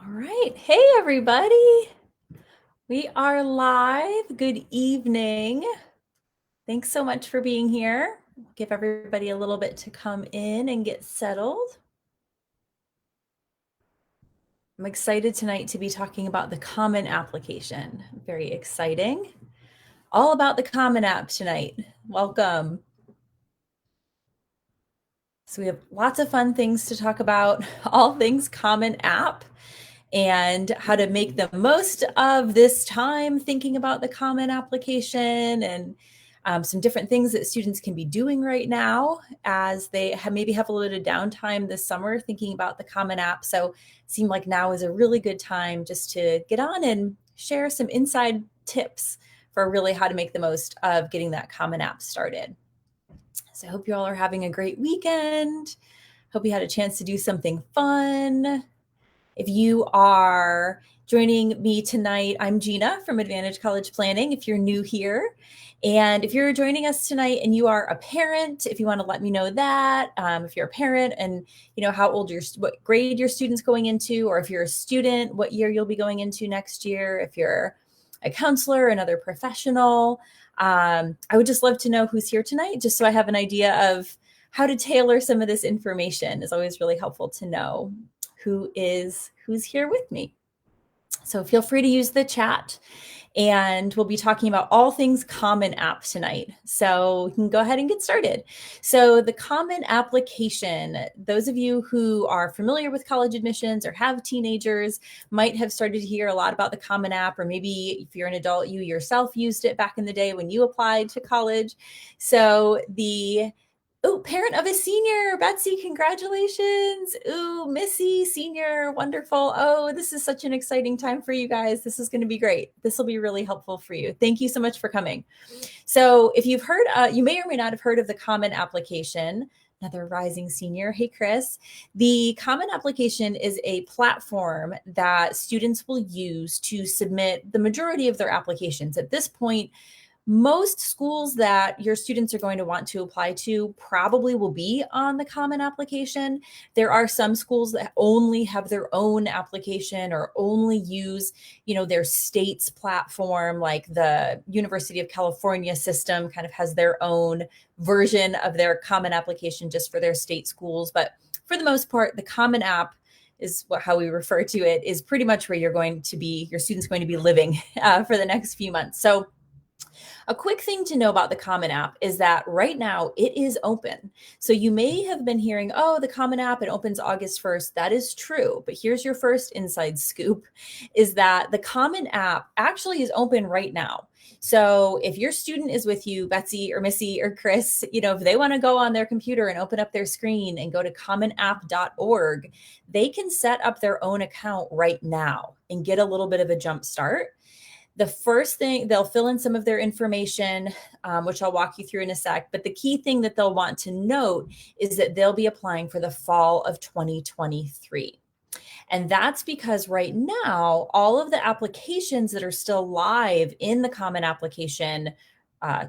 right. Hey, everybody. We are live. Good evening. Thanks so much for being here. Give everybody a little bit to come in and get settled. I'm excited tonight to be talking about the Common application. Very exciting. All about the Common app tonight. Welcome. So we have lots of fun things to talk about, all things Common app, and how to make the most of this time thinking about the Common application and some different things that students can be doing right now as they maybe have a little bit of downtime this summer thinking about the Common app. So it seemed like now is a really good time just to get on and share some inside tips for really how to make the most of getting that Common app started. So I hope you all are having a great weekend. Hope you had a chance to do something fun. If you are joining me tonight, I'm Gina from Advantage College Planning, if you're new here. And if you're joining us tonight and you are a parent, if you want to let me know that, if you're a parent and you know how old what grade your student's going into, or if you're a student, what year you'll be going into next year, if you're a counselor, another professional, I would just love to know who's here tonight, just so I have an idea of how to tailor some of this information. Is always really helpful to know who's here with me. So feel free to use the chat, and we'll be talking about all things Common App tonight. So we can go ahead and get started. So the Common application, those of you who are familiar with college admissions or have teenagers might have started to hear a lot about the Common App, or maybe if you're an adult, you yourself used it back in the day when you applied to college. So parent of a senior, Betsy, congratulations. Ooh, Missy, senior, wonderful. Oh, this is such an exciting time for you guys. This is going to be great. This will be really helpful for you. Thank you so much for coming. So if you've heard, you may or may not have heard of the Common application. Another rising senior. Hey, Chris. The Common application is a platform that students will use to submit the majority of their applications. At this point, most schools that your students are going to want to apply to probably will be on the Common application. There are some schools that only have their own application or only use, their state's platform, like the University of California system kind of has their own version of their Common application just for their state schools. But for the most part, the Common app is how we refer to it, is pretty much where your student's going to be living for the next few months. So a quick thing to know about the Common App is that right now it is open. So you may have been hearing, oh, the Common App, it opens August 1st. That is true. But here's your first inside scoop, is that the Common App actually is open right now. So if your student is with you, Betsy or Missy or Chris, if they want to go on their computer and open up their screen and go to commonapp.org, they can set up their own account right now and get a little bit of a jump start. The first thing, they'll fill in some of their information, which I'll walk you through in a sec. But the key thing that they'll want to note is that they'll be applying for the fall of 2023. And that's because right now, all of the applications that are still live in the Common application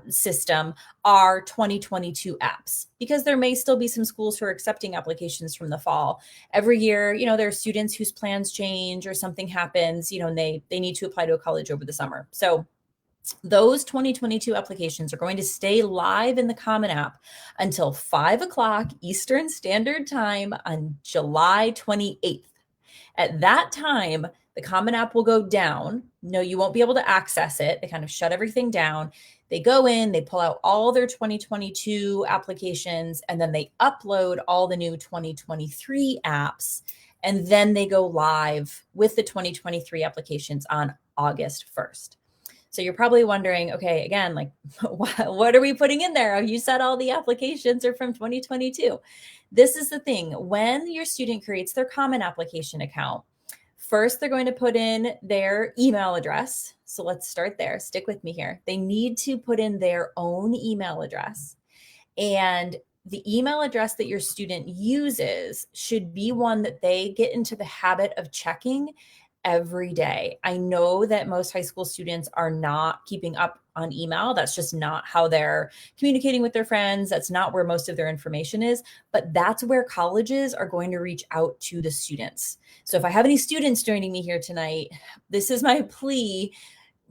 system are 2022 apps, because there may still be some schools who are accepting applications from the fall. Every year, there are students whose plans change or something happens, and they need to apply to a college over the summer. So those 2022 applications are going to stay live in the Common app until 5 o'clock Eastern Standard Time on July 28th. At that time, the Common app will go down. No, you won't be able to access it. They kind of shut everything down. They go in, they pull out all their 2022 applications, and then they upload all the new 2023 apps. And then they go live with the 2023 applications on August 1st. So you're probably wondering, okay, again, like, what are we putting in there? You said all the applications are from 2022. This is the thing. When your student creates their Common application account, first, they're going to put in their email address. So let's start there. Stick with me here. They need to put in their own email address. And the email address that your student uses should be one that they get into the habit of checking every day. I know that most high school students are not keeping up on email. That's just not how they're communicating with their friends. That's not where most of their information is, but that's where colleges are going to reach out to the students. So if I have any students joining me here tonight, this is my plea: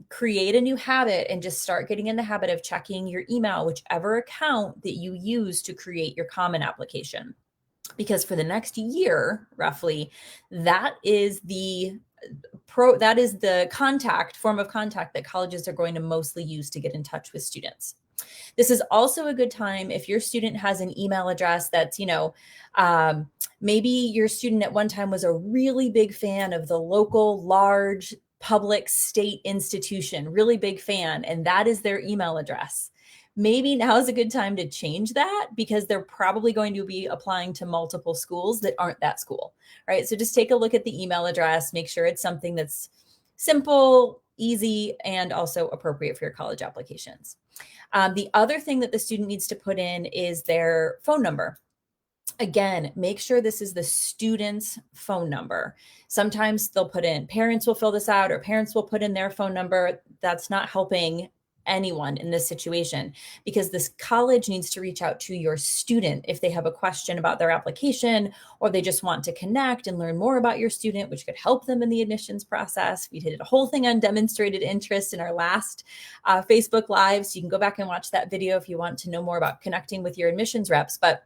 create a new habit and just start getting in the habit of checking your email, whichever account that you use to create your Common application. Because for the next year, roughly, that is the form of contact that colleges are going to mostly use to get in touch with students. This is also a good time if your student has an email address that's, maybe your student at one time was a really big fan of the local large public state institution, really big fan, and that is their email address. Maybe now is a good time to change that, because they're probably going to be applying to multiple schools that aren't that school, right? So just take a look at the email address, make sure it's something that's simple, easy, and also appropriate for your college applications. The other thing that the student needs to put in is their phone number. Again, make sure this is the student's phone number. Sometimes they'll put in, parents will fill this out, or parents will put in their phone number. That's not helping anyone in this situation, because this college needs to reach out to your student if they have a question about their application, or they just want to connect and learn more about your student, which could help them in the admissions process. We did a whole thing on demonstrated interest in our last Facebook Live, so you can go back and watch that video if you want to know more about connecting with your admissions reps. But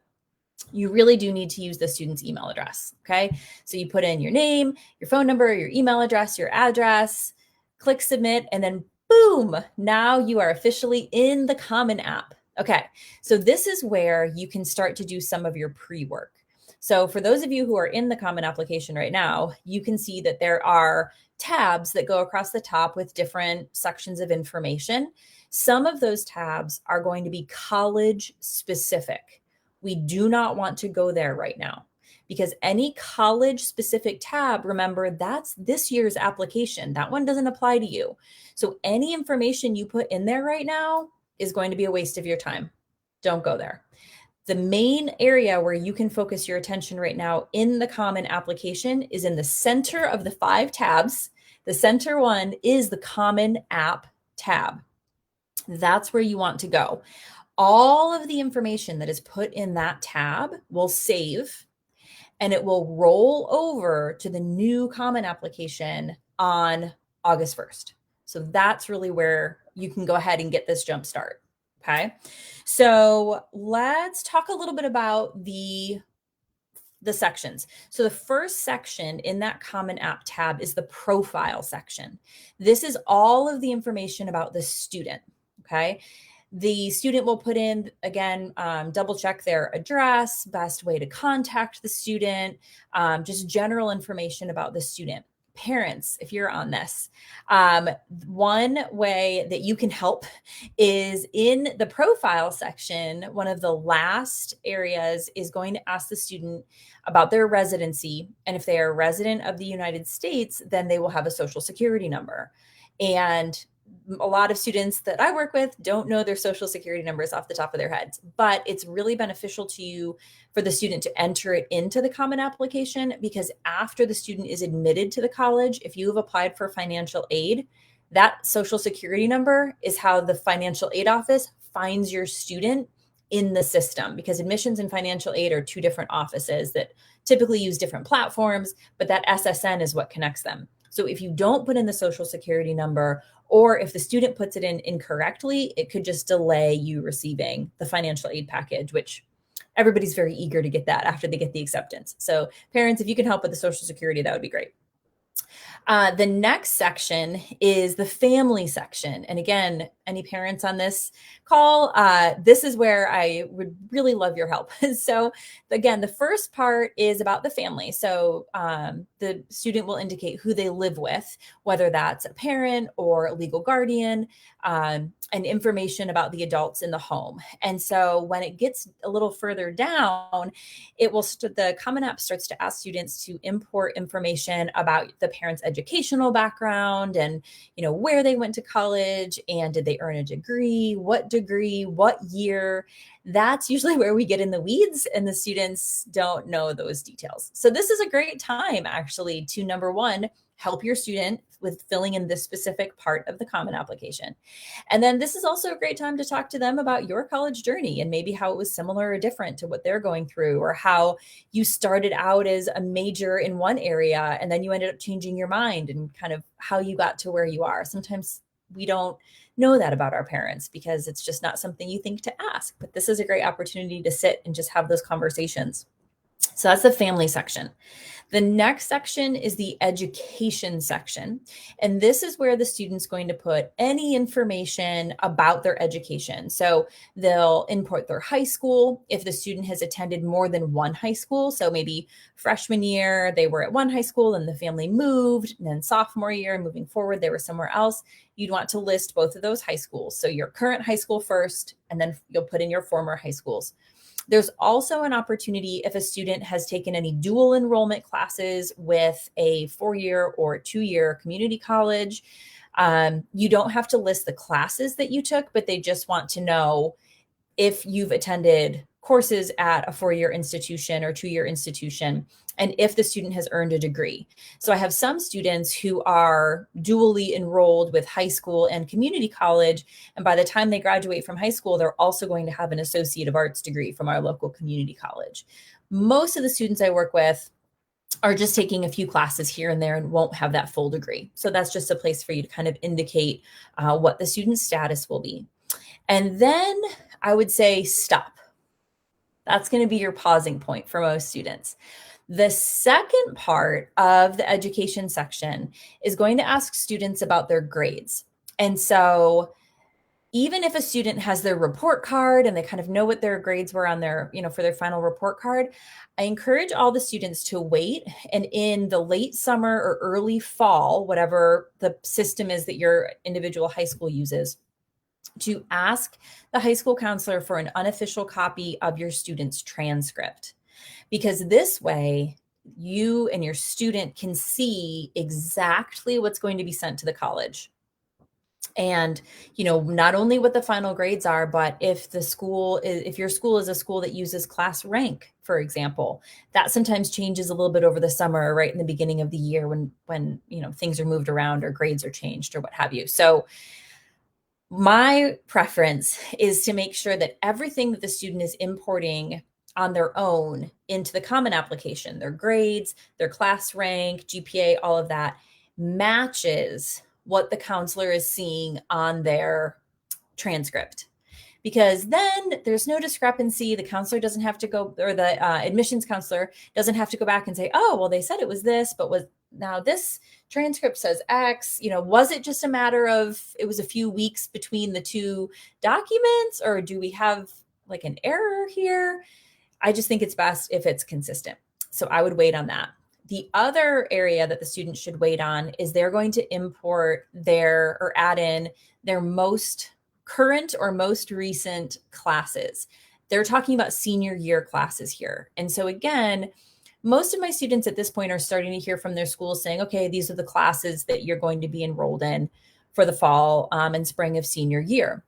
you really do need to use the student's email address, okay? So you put in your name, your phone number, your email address, your address, click submit, and then boom, now you are officially in the Common App. Okay, so this is where you can start to do some of your pre-work. So for those of you who are in the Common application right now, you can see that there are tabs that go across the top with different sections of information. Some of those tabs are going to be college specific. We do not want to go there right now, because any college specific tab, remember, that's this year's application. That one doesn't apply to you. So any information you put in there right now is going to be a waste of your time. Don't go there. The main area where you can focus your attention right now in the Common application is in the center of the 5 tabs. The center one is the Common App tab. That's where you want to go. All of the information that is put in that tab will save, and it will roll over to the new Common application on August 1st. So that's really where you can go ahead and get this jump start. Okay. So let's talk a little bit about the sections. So the first section in that Common App tab is the profile section. This is all of the information about the student. Okay. The student will put in, again, double check their address, best way to contact the student, just general information about the student. Parents, if you're on this, one way that you can help is in the profile section. One of the last areas is going to ask the student about their residency. And if they are a resident of the United States, then they will have a social security number. And a lot of students that I work with don't know their social security numbers off the top of their heads, but it's really beneficial to you for the student to enter it into the Common application, because after the student is admitted to the college, if you have applied for financial aid, that social security number is how the financial aid office finds your student in the system, because admissions and financial aid are 2 different offices that typically use different platforms, but that SSN is what connects them. So if you don't put in the social security number, or if the student puts it in incorrectly, it could just delay you receiving the financial aid package, which everybody's very eager to get that after they get the acceptance. So parents, if you can help with the social security, that would be great. The next section is the family section. And again, any parents on this call, this is where I would really love your help. So again, the first part is about the family. So the student will indicate who they live with, whether that's a parent or a legal guardian, and information about the adults in the home. And so when it gets a little further down, it will the Common App starts to ask students to import information about the parent's educational background, and where they went to college, and did they earn a degree, what year. That's usually where we get in the weeds, and the students don't know those details. So this is a great time actually to, number one, help your student with filling in this specific part of the Common Application. And then this is also a great time to talk to them about your college journey and maybe how it was similar or different to what they're going through, or how you started out as a major in one area and then you ended up changing your mind, and kind of how you got to where you are. Sometimes we don't know that about our parents because it's just not something you think to ask, but this is a great opportunity to sit and just have those conversations. So that's the family section. The next section is the education section. And this is where the student's going to put any information about their education. So they'll input their high school if the student has attended more than one high school. So maybe freshman year, they were at one high school and the family moved. And then sophomore year, moving forward, they were somewhere else. You'd want to list both of those high schools. So your current high school first, and then you'll put in your former high schools. There's also an opportunity if a student has taken any dual enrollment classes with a 4-year or 2-year community college. You don't have to list the classes that you took, but they just want to know if you've attended courses at a 4-year institution or 2-year institution, and if the student has earned a degree. So I have some students who are dually enrolled with high school and community college, and by the time they graduate from high school, they're also going to have an Associate of Arts degree from our local community college. Most of the students I work with are just taking a few classes here and there and won't have that full degree. So that's just a place for you to kind of indicate what the student's status will be. And then I would say stop. That's going to be your pausing point for most students. The second part of the education section is going to ask students about their grades. And so even if a student has their report card and they kind of know what their grades were on their, for their final report card, I encourage all the students to wait, and in the late summer or early fall, whatever the system is that your individual high school uses, to ask the high school counselor for an unofficial copy of your student's transcript. Because this way, you and your student can see exactly what's going to be sent to the college. And, not only what the final grades are, but if your school is a school that uses class rank, for example, that sometimes changes a little bit over the summer, or right in the beginning of the year when things are moved around or grades are changed or what have you. So my preference is to make sure that everything that the student is importing on their own into the Common Application, their grades, their class rank, GPA, all of that, matches what the counselor is seeing on their transcript. Because then there's no discrepancy. The counselor doesn't have to go, or the admissions counselor doesn't have to go back and say, oh, well, they said it was this, but now this transcript says X. Was it just a matter of it was a few weeks between the two documents, or do we have like an error here? I just think it's best if it's consistent. So I would wait on that. The other area that the student should wait on is they're going to import or add in their most current or most recent classes. They're talking about senior year classes here. And so again, most of my students at this point are starting to hear from their schools saying, okay, these are the classes that you're going to be enrolled in for the fall and spring of senior year.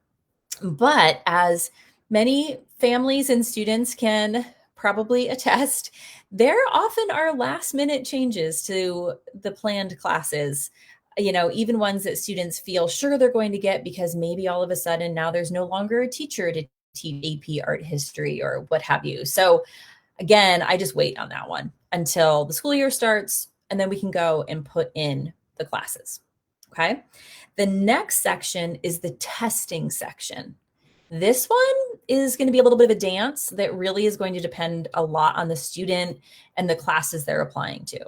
But as many families and students can probably attest, there often are last minute changes to the planned classes, even ones that students feel sure they're going to get because maybe all of a sudden now there's no longer a teacher to teach AP art history or what have you. So again, I just wait on that one until the school year starts, and then we can go and put in the classes. Okay. The next section is the testing section. This one is going to be a little bit of a dance that really is going to depend a lot on the student and the classes they're applying to.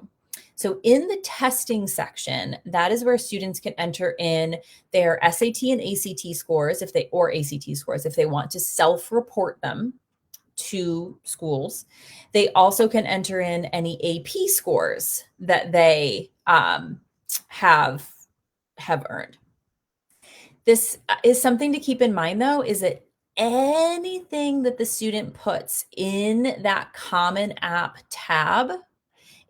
So in the testing section, that is where students can enter in their SAT and ACT scores if they want to self-report them to schools. They also can enter in any AP scores that they have earned. This is something to keep in mind, though, is that anything that the student puts in that Common App tab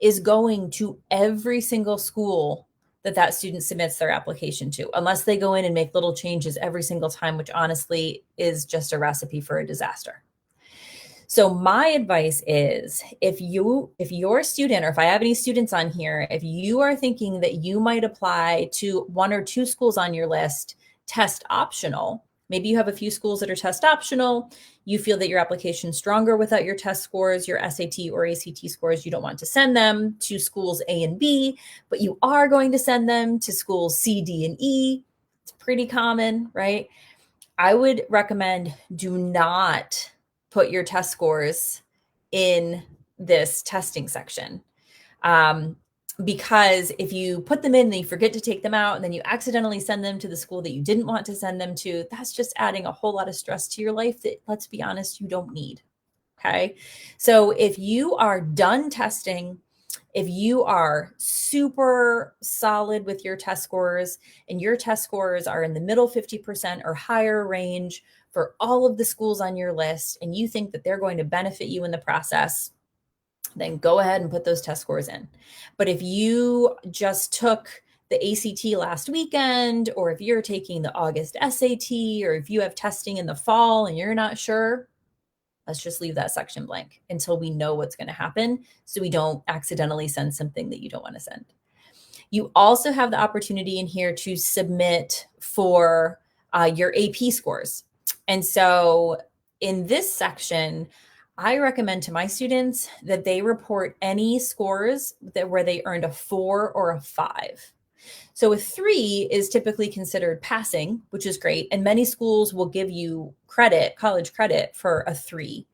is going to every single school that student submits their application to, unless they go in and make little changes every single time, which honestly is just a recipe for a disaster. So my advice is if your student, or if I have any students on here, if you are thinking that you might apply to one or two schools on your list, test optional, maybe you have a few schools that are test optional, you feel that your application's stronger without your test scores, your SAT or ACT scores, you don't want to send them to schools A and B, but you are going to send them to schools C, D, and E. It's pretty common, right? I would recommend do not put your test scores in this testing section. Because if you put them in, then you forget to take them out, and then you accidentally send them to the school that you didn't want to send them to, that's just adding a whole lot of stress to your life that, let's be honest, you don't need. Okay. So if you are done testing, if you are super solid with your test scores and your test scores are in the middle 50% or higher range for all of the schools on your list, and you think that they're going to benefit you in the process, then go ahead and put those test scores in. But if you just took the ACT last weekend, or if you're taking the August SAT, or if you have testing in the fall and you're not sure, let's just leave that section blank until we know what's going to happen, so we don't accidentally send something that you don't want to send. You also have the opportunity in here to submit for your AP scores. And so in this section, I recommend to my students that they report any scores where they earned a 4 or a 5. So a 3 is typically considered passing, which is great. And many schools will give you credit, college credit, for a 3.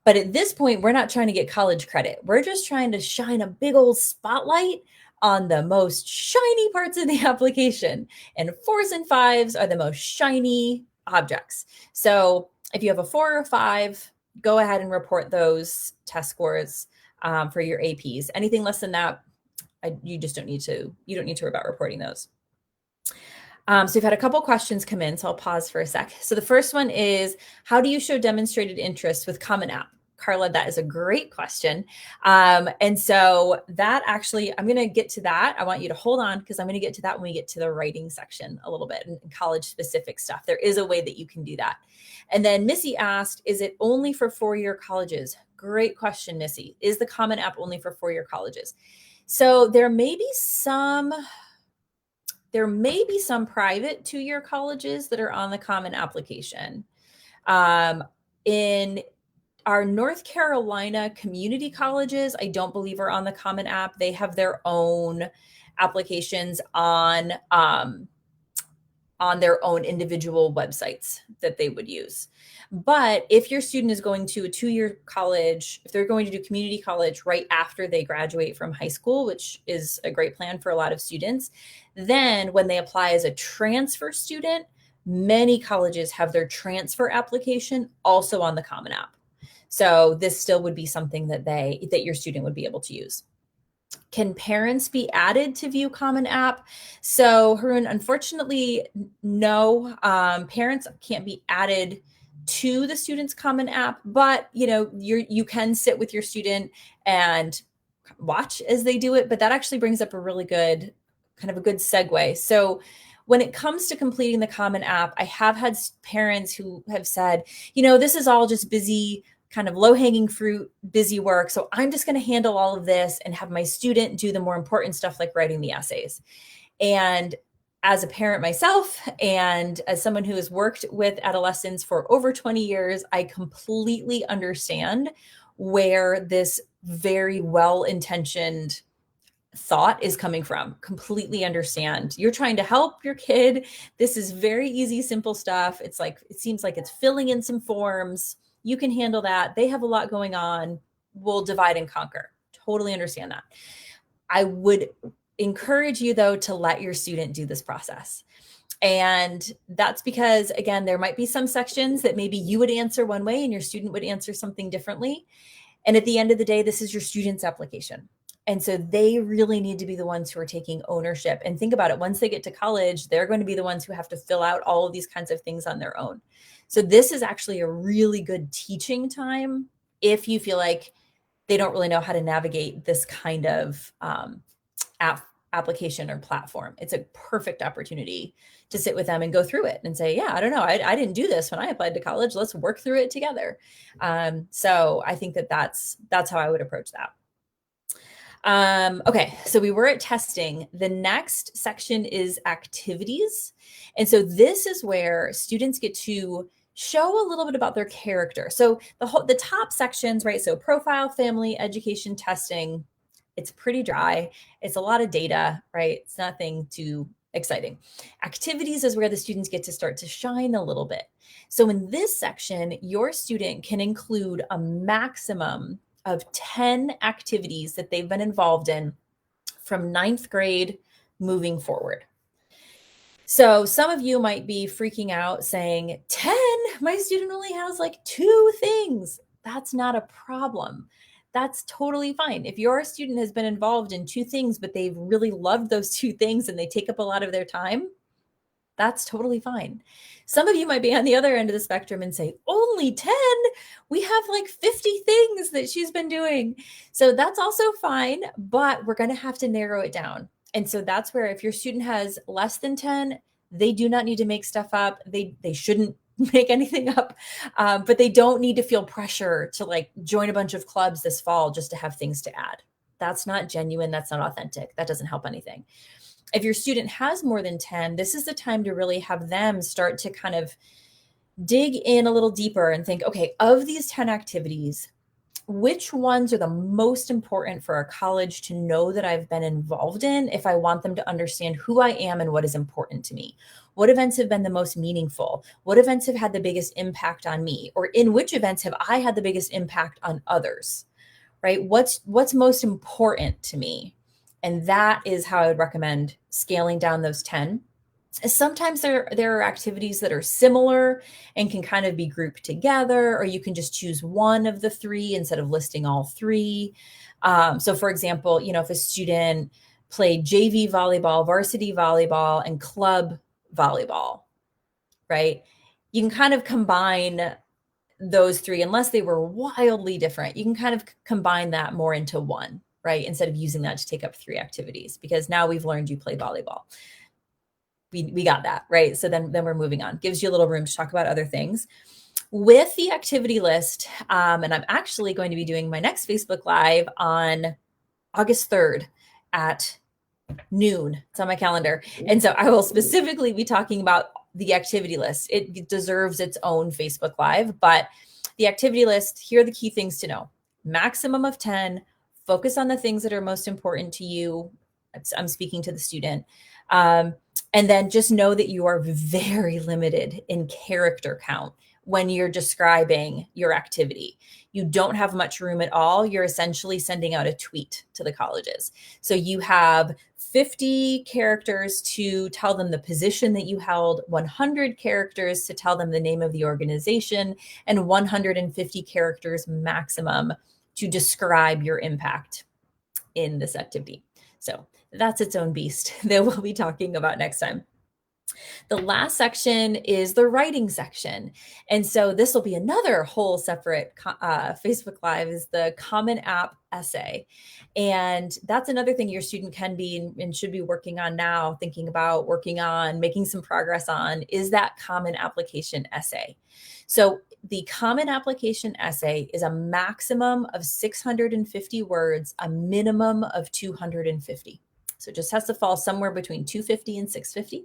But at this point, we're not trying to get college credit. We're just trying to shine a big old spotlight on the most shiny parts of the application. And 4s and 5s are the most shiny objects. So if you have a 4 or 5, go ahead and report those test scores for your APs. Anything less than that, you don't need to worry about reporting those. So we've had a couple questions come in, so I'll pause for a sec. So the first one is, how do you show demonstrated interest with Common App? Carla, that is a great question. And so that actually, I'm going to get to that. I want you to hold on, because I'm going to get to that when we get to the writing section a little bit and college specific stuff. There is a way that you can do that. And then Missy asked, is it only for 4-year colleges? Great question, Missy. Is the Common App only for 4-year colleges? So there may be some private 2-year colleges that are on the Common application. In our North Carolina community colleges, I don't believe are on the Common App. They have their own applications on their own individual websites that they would use. But if your student is going to a 2-year college, if they're going to do community college right after they graduate from high school, which is a great plan for a lot of students, then when they apply as a transfer student, many colleges have their transfer application also on the Common App. So this still would be something that your student would be able to use. Can parents be added to view Common App? So Harun, unfortunately, no. Parents can't be added to the student's Common App, but you can sit with your student and watch as they do it. But that actually brings up a really good segue. So when it comes to completing the Common App, I have had parents who have said, this is all just busy, kind of low-hanging fruit, busy work. So I'm just going to handle all of this and have my student do the more important stuff like writing the essays. And as a parent myself, and as someone who has worked with adolescents for over 20 years, I completely understand where this very well-intentioned thought is coming from. Completely understand. You're trying to help your kid. This is very easy, simple stuff. It seems like it's filling in some forms. You can handle that. They have a lot going on. We'll divide and conquer. Totally understand that. I would encourage you, though, to let your student do this process. And that's because, again, there might be some sections that maybe you would answer one way and your student would answer something differently. And at the end of the day, this is your student's application. And so they really need to be the ones who are taking ownership. And think about it. Once they get to college, they're going to be the ones who have to fill out all of these kinds of things on their own. So this is actually a really good teaching time if you feel like they don't really know how to navigate this kind of app application or platform. It's a perfect opportunity to sit with them and go through it and say, yeah, I don't know, I didn't do this when I applied to college. Let's work through it together. So I think that's how I would approach that. Okay, so we were at testing. The next section is activities. And so this is where students get to show a little bit about their character. So the top sections, right? So profile, family, education, testing, it's pretty dry. It's a lot of data, right? It's nothing too exciting. Activities is where the students get to start to shine a little bit. So in this section, your student can include a maximum of 10 activities that they've been involved in from ninth grade moving forward. So some of you might be freaking out saying, 10? My student only has like 2 things. That's not a problem. That's totally fine. If your student has been involved in 2 things, but they've really loved those 2 things and they take up a lot of their time, that's totally fine. Some of you might be on the other end of the spectrum and say, only 10? We have like 50 things that she's been doing. So that's also fine, but we're going to have to narrow it down. And so that's where if your student has less than 10, they do not need to make stuff up. They shouldn't make anything up, but they don't need to feel pressure to like join a bunch of clubs this fall just to have things to add. That's not genuine. That's not authentic. That doesn't help anything. If your student has more than 10, this is the time to really have them start to kind of dig in a little deeper and think, okay, of these 10 activities, which ones are the most important for a college to know that I've been involved in if I want them to understand who I am and what is important to me? What events have been the most meaningful? What events have had the biggest impact on me? Or in which events have I had the biggest impact on others? Right? What's most important to me? And that is how I would recommend scaling down those 10. Sometimes there are activities that are similar and can kind of be grouped together, or you can just choose one of the 3 instead of listing all 3. So for example, if a student played JV volleyball, varsity volleyball, and club volleyball, right? You can kind of combine those 3, unless they were wildly different. You can kind of combine that more into one, right? Instead of using that to take up 3 activities, because now we've learned you play volleyball. We got that, right? So then we're moving on. Gives you a little room to talk about other things. With the activity list, and I'm actually going to be doing my next Facebook Live on August 3rd at noon. It's on my calendar. And so I will specifically be talking about the activity list. It deserves its own Facebook Live, but the activity list, here are the key things to know. Maximum of 10, focus on the things that are most important to you. I'm speaking to the student. And then just know that you are very limited in character count when you're describing your activity. You don't have much room at all. You're essentially sending out a tweet to the colleges. So you have 50 characters to tell them the position that you held, 100 characters to tell them the name of the organization, and 150 characters maximum to describe your impact in this activity. So that's its own beast that we'll be talking about next time. The last section is the writing section. And so this will be another whole separate Facebook Live, is the Common App essay. And that's another thing your student can be and should be working on now, thinking about working on, making some progress on, is that common application essay. So the common application essay is a maximum of 650 words, a minimum of 250. So it just has to fall somewhere between 250 and 650.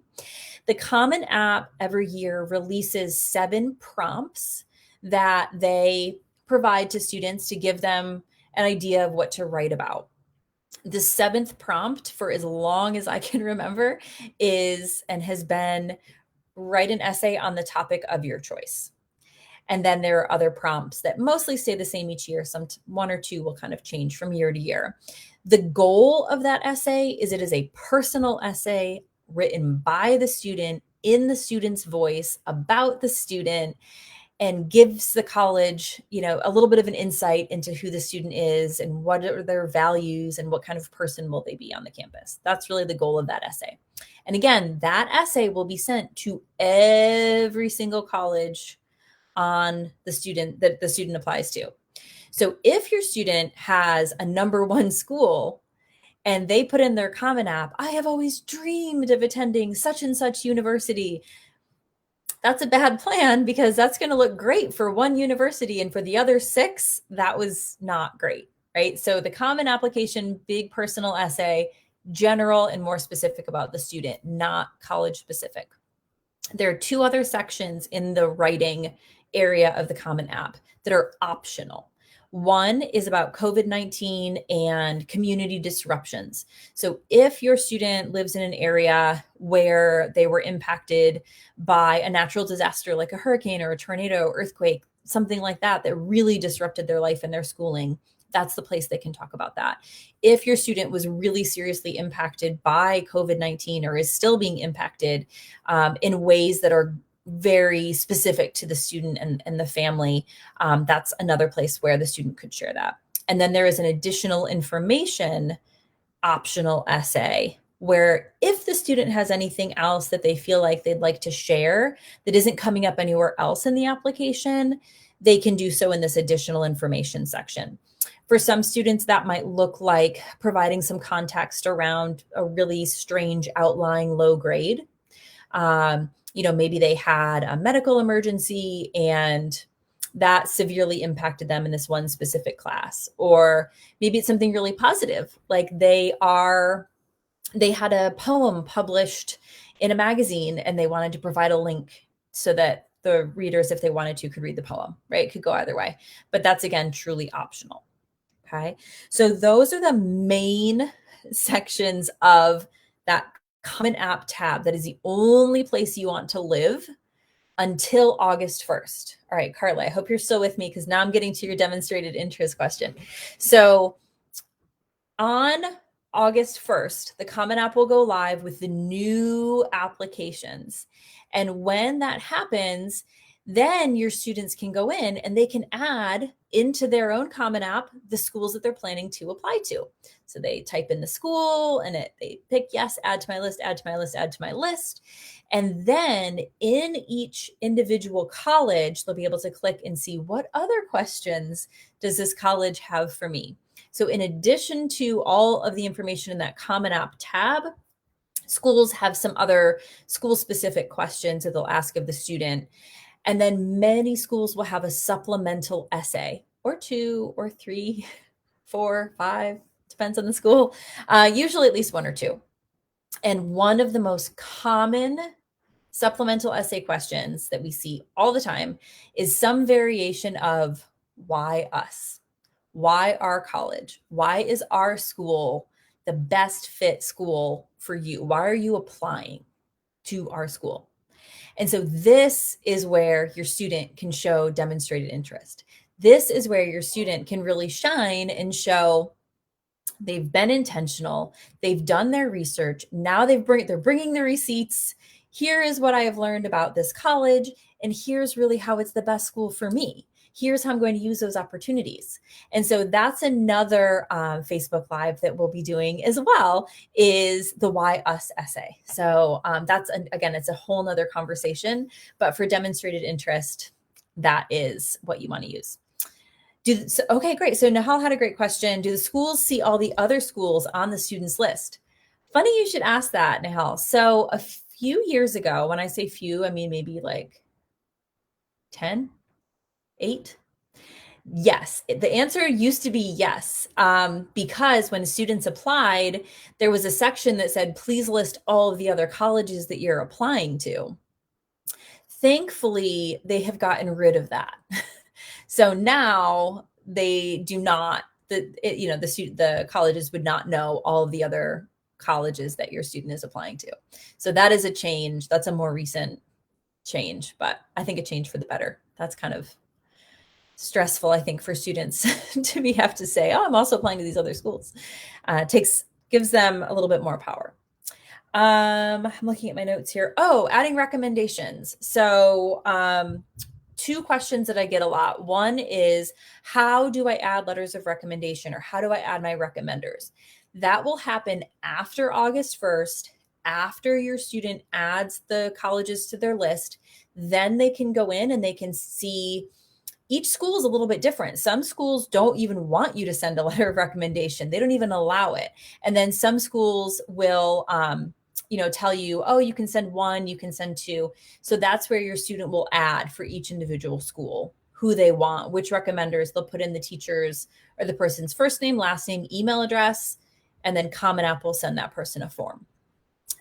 The Common App every year releases 7 prompts that they provide to students to give them an idea of what to write about. The 7th prompt, for as long as I can remember, is and has been, write an essay on the topic of your choice. And then there are other prompts that mostly stay the same each year. One or two will kind of change from year to year. The goal of that essay is it is a personal essay written by the student in the student's voice about the student, and gives the college, a little bit of an insight into who the student is and what are their values and what kind of person will they be on the campus. That's really the goal of that essay. And again, that essay will be sent to every single college on the student that the student applies to. So if your student has a number 1 school and they put in their Common App, I have always dreamed of attending such and such university. That's a bad plan because that's going to look great for one university, and for the other 6, that was not great, right? So the common application, big personal essay, general and more specific about the student, not college specific. There are 2 other sections in the writing area of the Common App that are optional. One is about COVID-19 and community disruptions. So if your student lives in an area where they were impacted by a natural disaster like a hurricane or a tornado, earthquake, something like that, that really disrupted their life and their schooling, that's the place they can talk about that. If your student was really seriously impacted by COVID-19 or is still being impacted in ways that are very specific to the student and the family, that's another place where the student could share that. And then there is an additional information optional essay where if the student has anything else that they feel like they'd like to share that isn't coming up anywhere else in the application, they can do so in this additional information section. For some students, that might look like providing some context around a really strange outlying low grade. Maybe they had a medical emergency and that severely impacted them in this one specific class. Or maybe it's something really positive, like they had a poem published in a magazine and they wanted to provide a link so that the readers, if they wanted to, could read the poem, right? It could go either way, but that's, again, truly optional. Okay. So those are the main sections of that Common App tab. That is the only place you want to live until August 1st. All right, Carla, I hope you're still with me because now I'm getting to your demonstrated interest question. So on August 1st, the Common App will go live with the new applications. And when that happens, then your students can go in and they can add into their own Common App the schools that they're planning to apply to. So they type in the school and they pick, yes, add to my list, add to my list, add to my list. And then in each individual college, they'll be able to click and see what other questions does this college have for me. So in addition to all of the information in that Common App tab, schools have some other school-specific questions that they'll ask of the student. And then many schools will have a supplemental essay or 2 or 3, 4, 5, depends on the school, usually at least 1 or 2. And one of the most common supplemental essay questions that we see all the time is some variation of why us? Why our college? Why is our school the best fit school for you? Why are you applying to our school? And so this is where your student can show demonstrated interest. This is where your student can really shine and show they've been intentional, they've done their research, now they're bringing the receipts. Here is what I have learned about this college, and here's really how it's the best school for me. Here's how I'm going to use those opportunities. And so that's another Facebook Live that we'll be doing as well, is the Why Us essay. So that's, again, it's a whole nother conversation, but for demonstrated interest, that is what you want to use. Okay, great. So Nahal had a great question. Do the schools see all the other schools on the students list? Funny you should ask that, Nahal. So a few years ago, when I say few, I mean maybe like 10, 8. Yes, the answer used to be yes, because when students applied, there was a section that said, please list all of the other colleges that you're applying to. Thankfully, they have gotten rid of that. So now they do not, the colleges would not know all of the other colleges that your student is applying to. So that is a change. That's a more recent change, but I think a change for the better. That's kind of stressful, I think, for students to have to say, oh, I'm also applying to these other schools. Gives them a little bit more power. I'm looking at my notes here. Oh, adding recommendations. So 2 questions that I get a lot. One is, how do I add letters of recommendation, or how do I add my recommenders? That will happen after August 1st, after your student adds the colleges to their list. Then they can go in and they can see each school is a little bit different. Some schools don't even want you to send a letter of recommendation. They don't even allow it. And then some schools will, tell you, oh, you can send one, you can send two. So that's where your student will add for each individual school who they want, which recommenders. They'll put in the teacher's or the person's first name, last name, email address, and then Common App will send that person a form.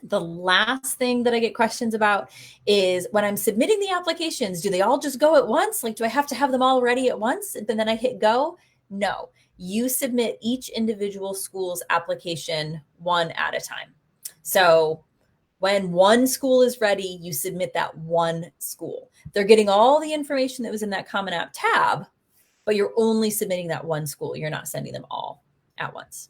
The last thing that I get questions about is when I'm submitting the applications, do they all just go at once? Like, do I have to have them all ready at once and then I hit go? No, you submit each individual school's application one at a time. So when one school is ready, you submit that one school. They're getting all the information that was in that Common App tab, but you're only submitting that one school. You're not sending them all at once.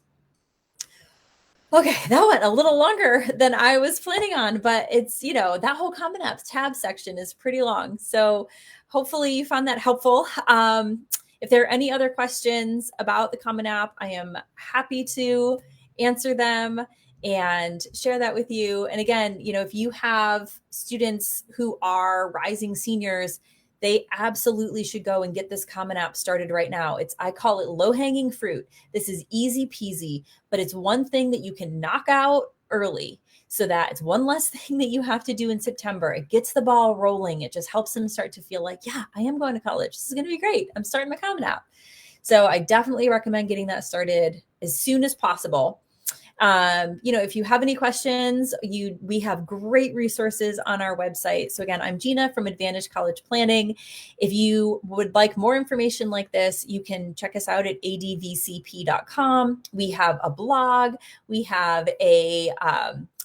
Okay, that went a little longer than I was planning on, but it's, that whole Common App tab section is pretty long. So hopefully you found that helpful. If there are any other questions about the Common App, I am happy to answer them and share that with you. And again, if you have students who are rising seniors, they absolutely should go and get this Common App started right now. I call it low-hanging fruit. This is easy peasy, but it's one thing that you can knock out early so that it's one less thing that you have to do in September. It gets the ball rolling. It just helps them start to feel like, yeah, I am going to college. This is going to be great. I'm starting my Common App. So I definitely recommend getting that started as soon as possible. If you have any questions, we have great resources on our website. So again, I'm Gina from Advantage College Planning. If you would like more information like this, you can check us out at advcp.com. We have a blog. We have a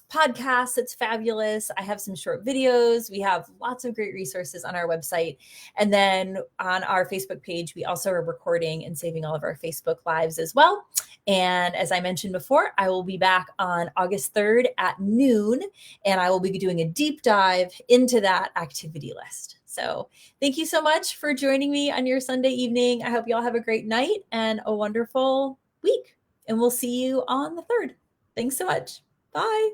podcast that's fabulous. I have some short videos. We have lots of great resources on our website. And then on our Facebook page, we also are recording and saving all of our Facebook Lives as well. And as I mentioned before, I will be back on August 3rd at noon, and I will be doing a deep dive into that activity list. So thank you so much for joining me on your Sunday evening. I hope you all have a great night and a wonderful week, and we'll see you on the 3rd. Thanks so much. Bye.